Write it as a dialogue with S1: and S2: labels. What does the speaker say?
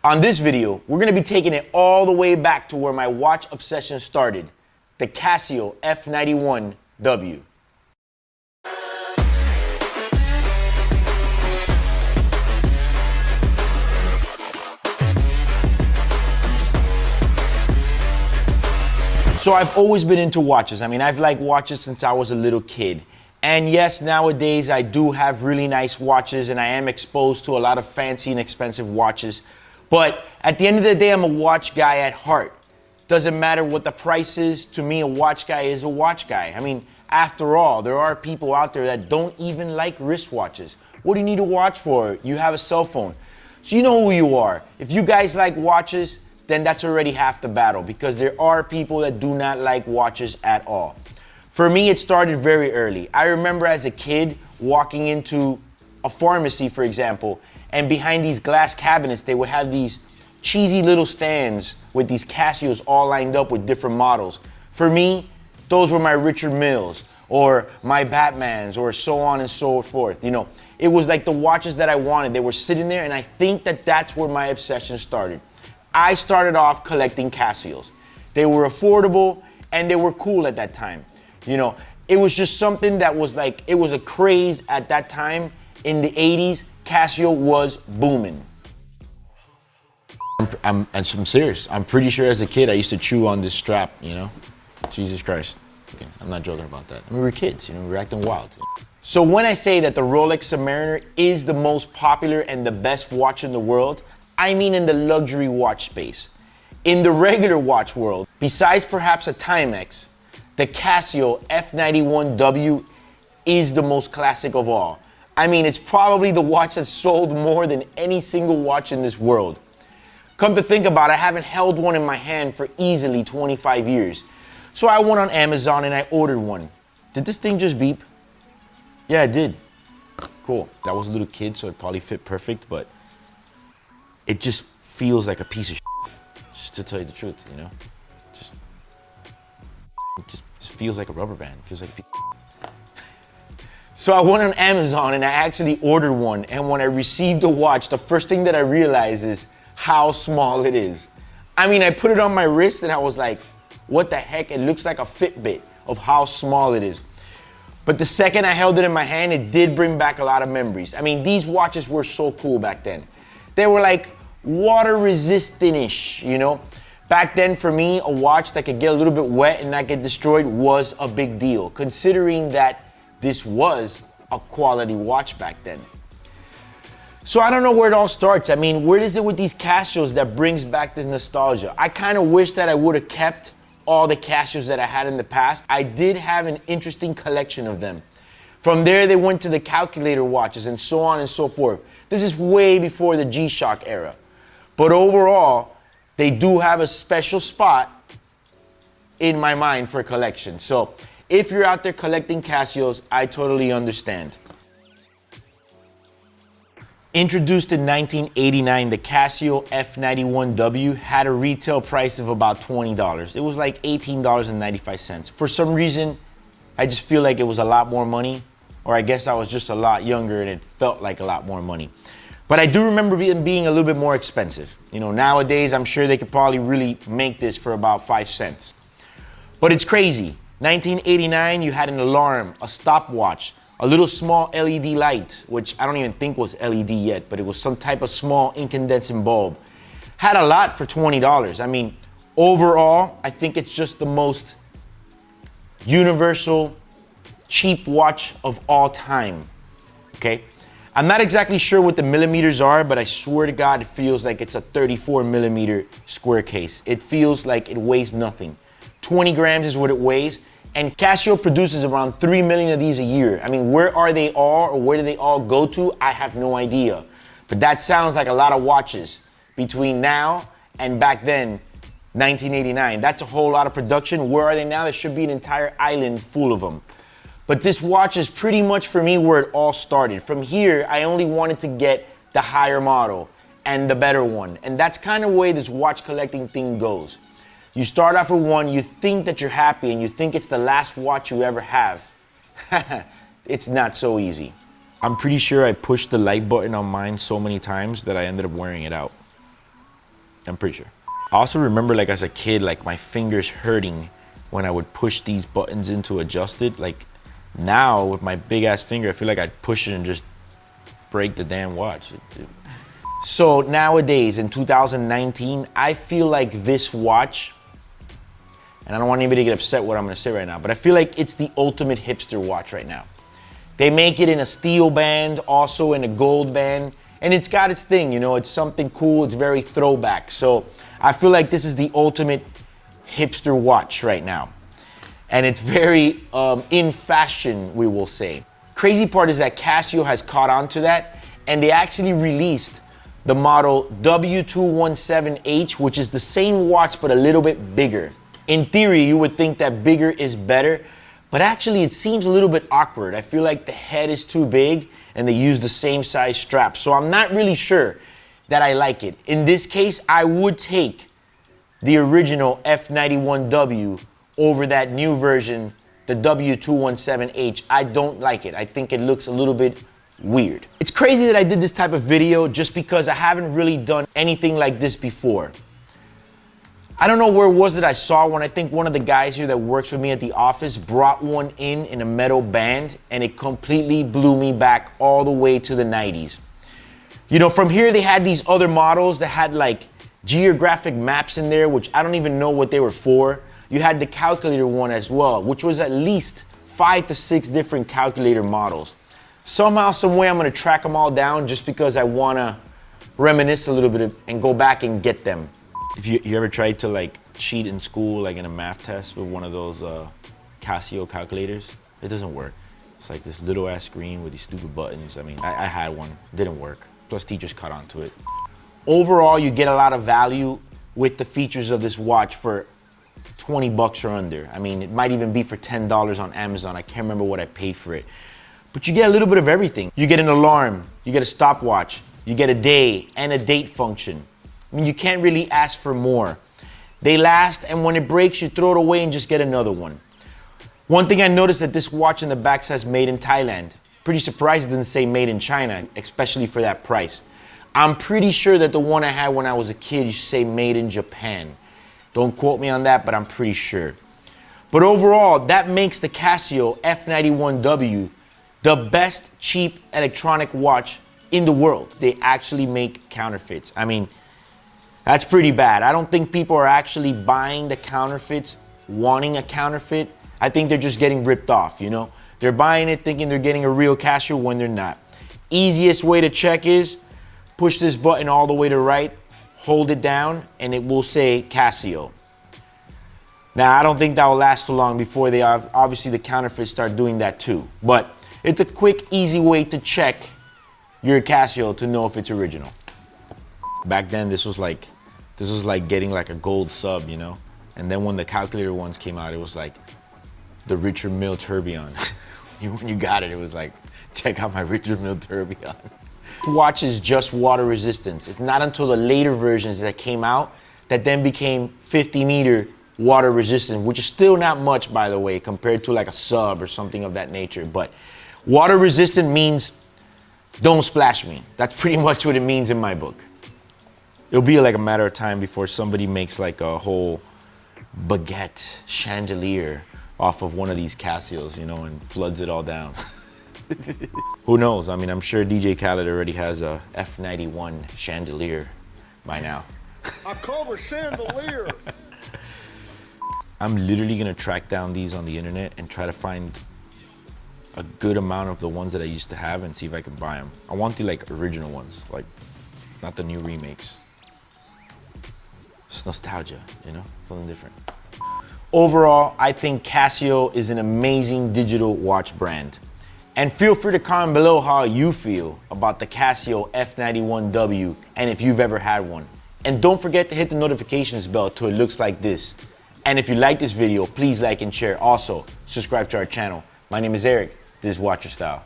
S1: On this video, we're going to be taking it all the way back to where my watch obsession started, the Casio F91W. So I've always been into watches. I mean, I've liked watches since I was a little kid. And yes, nowadays I do have really nice watches and I am exposed to a lot of fancy and expensive watches. But at the end of the day, I'm a watch guy at heart. Doesn't matter what the price is. To me, a watch guy is a watch guy. I mean, after all, there are people out there that don't even like wristwatches. What do you need a watch for? You have a cell phone. So you know who you are. If you guys like watches, then that's already half the battle, because there are people that do not like watches at all. For me, it started very early. I remember as a kid walking into a pharmacy, for example, and behind these glass cabinets, they would have these cheesy little stands with these Casios all lined up with different models. For me, those were my Richard Milles or my Batmans or so on and so forth. You know, it was like the watches that I wanted. They were sitting there, and I think that that's where my obsession started. I started off collecting Casios. They were affordable and they were cool at that time. You know, it was just something that was like, it was a craze at that time. In the 80s, Casio was booming. I'm serious. I'm pretty sure as a kid I used to chew on this strap, you know? Jesus Christ. Okay, I'm not joking about that. I mean, we were kids, you know, we were acting wild. So when I say that the Rolex Submariner is the most popular and the best watch in the world, I mean in the luxury watch space. In the regular watch world, besides perhaps a Timex, the Casio F91W is the most classic of all. I mean, it's probably the watch that's sold more than any single watch in this world. Come to think about it, I haven't held one in my hand for easily 25 years. So I went on Amazon and I ordered one. Did this thing just beep? Yeah, it did. Cool. That was a little kid, so it probably fit perfect, but it just feels like a piece of shit, just to tell you the truth, you know? It just feels like a rubber band. It feels like a piece of shit. So I went on Amazon and I actually ordered one, and when I received the watch, the first thing that I realized is how small it is. I mean, I put it on my wrist and I was like, what the heck? It looks like a Fitbit of how small it is. But the second I held it in my hand, it did bring back a lot of memories. I mean, these watches were so cool back then. They were like water resistant-ish, you know? Back then, for me, a watch that could get a little bit wet and not get destroyed was a big deal, considering that this was a quality watch back then. So I don't know where it all starts. I mean, where is it with these Casios that brings back this nostalgia? I kind of wish that I would have kept all the Casios that I had in the past. I did have an interesting collection of them. From there, they went to the calculator watches and so on and so forth. This is way before the G-Shock era. But overall, they do have a special spot in my mind for collection. So if you're out there collecting Casios, I totally understand. Introduced in 1989, the Casio F91W had a retail price of about $20. It was like $18.95. For some reason, I just feel like it was a lot more money, or I guess I was just a lot younger and it felt like a lot more money. But I do remember being a little bit more expensive. You know, nowadays I'm sure they could probably really make this for about 5 cents. But it's crazy. 1989, you had an alarm, a stopwatch, a little small LED light, which I don't even think was LED yet, but it was some type of small incandescent bulb. Had a lot for $20. I mean, overall, I think it's just the most universal, cheap watch of all time, okay? I'm not exactly sure what the millimeters are, but I swear to God, it feels like it's a 34 millimeter square case. It feels like it weighs nothing. 20 grams is what it weighs, and Casio produces around 3 million of these a year. I mean, where are they all, or where do they all go to? I have no idea. But that sounds like a lot of watches between now and back then, 1989. That's a whole lot of production. Where are they now? There should be an entire island full of them. But this watch is pretty much for me where it all started. From here, I only wanted to get the higher model and the better one. And that's kind of the way this watch collecting thing goes. You start off with one, you think that you're happy and you think it's the last watch you ever have. It's not so easy. I'm pretty sure I pushed the light button on mine so many times that I ended up wearing it out. I'm pretty sure. I also remember like as a kid, like my fingers hurting when I would push these buttons in to adjust it. Like now with my big ass finger, I feel like I'd push it and just break the damn watch. So nowadays in 2019, I feel like this watch, and I don't want anybody to get upset what I'm gonna say right now, but I feel like it's the ultimate hipster watch right now. They make it in a steel band, also in a gold band, and it's got its thing, you know, it's something cool, it's very throwback. So I feel like this is the ultimate hipster watch right now. And it's very in fashion, we will say. Crazy part is that Casio has caught on to that, and they actually released the model W217H, which is the same watch but a little bit bigger. In theory, you would think that bigger is better, but actually it seems a little bit awkward. I feel like the head is too big and they use the same size strap. So I'm not really sure that I like it. In this case, I would take the original F91W over that new version, the W217H. I don't like it. I think it looks a little bit weird. It's crazy that I did this type of video just because I haven't really done anything like this before. I don't know where it was that I saw one. I think one of the guys here that works with me at the office brought one in a metal band, and it completely blew me back all the way to the 90s. You know, from here they had these other models that had like geographic maps in there, which I don't even know what they were for. You had the calculator one as well, which was at least 5 to 6 different calculator models. Somehow, some way I'm gonna track them all down just because I wanna reminisce a little bit and go back and get them. If you ever tried to like cheat in school, like in a math test with one of those Casio calculators, it doesn't work. It's like this little ass screen with these stupid buttons. I mean, I had one, didn't work. Plus teachers caught on to it. Overall, you get a lot of value with the features of this watch for 20 bucks or under. I mean, it might even be for $10 on Amazon. I can't remember what I paid for it. But you get a little bit of everything. You get an alarm, you get a stopwatch, you get a day and a date function. I mean, you can't really ask for more. They last, and when it breaks, you throw it away and just get another one. One thing I noticed that this watch in the back says made in Thailand. Pretty surprised it didn't say made in China, especially for that price. I'm pretty sure that the one I had when I was a kid used to say made in Japan. Don't quote me on that, but I'm pretty sure. But overall, that makes the Casio F91W the best cheap electronic watch in the world. They actually make counterfeits. I mean, that's pretty bad. I don't think people are actually buying the counterfeits, wanting a counterfeit. I think they're just getting ripped off, you know? They're buying it thinking they're getting a real Casio when they're not. Easiest way to check is push this button all the way to right, hold it down, and it will say Casio. Now, I don't think that will last too long before they obviously the counterfeits start doing that too. But it's a quick, easy way to check your Casio to know if it's original. Back then, this was like getting like a gold sub, you know? And then when the calculator ones came out, it was like the Richard Mille Tourbillon. When you got it, it was like, check out my Richard Mille Tourbillon. Watch is just water resistance. It's not until the later versions that came out that then became 50-meter water resistant, which is still not much, by the way, compared to like a sub or something of that nature. But water resistant means don't splash me. That's pretty much what it means in my book. It'll be like a matter of time before somebody makes like a whole baguette chandelier off of one of these Casios, you know, and floods it all down. Who knows? I mean, I'm sure DJ Khaled already has a F91 chandelier by now.
S2: I call a chandelier.
S1: I'm literally gonna track down these on the internet and try to find a good amount of the ones that I used to have and see if I can buy them. I want the like original ones, like not the new remakes. It's nostalgia, you know, something different. Overall, I think Casio is an amazing digital watch brand. And feel free to comment below how you feel about the Casio F91W and if you've ever had one. And don't forget to hit the notifications bell till it looks like this. And if you like this video, please like and share. Also, subscribe to our channel. My name is Eric. This is Watch Your Style.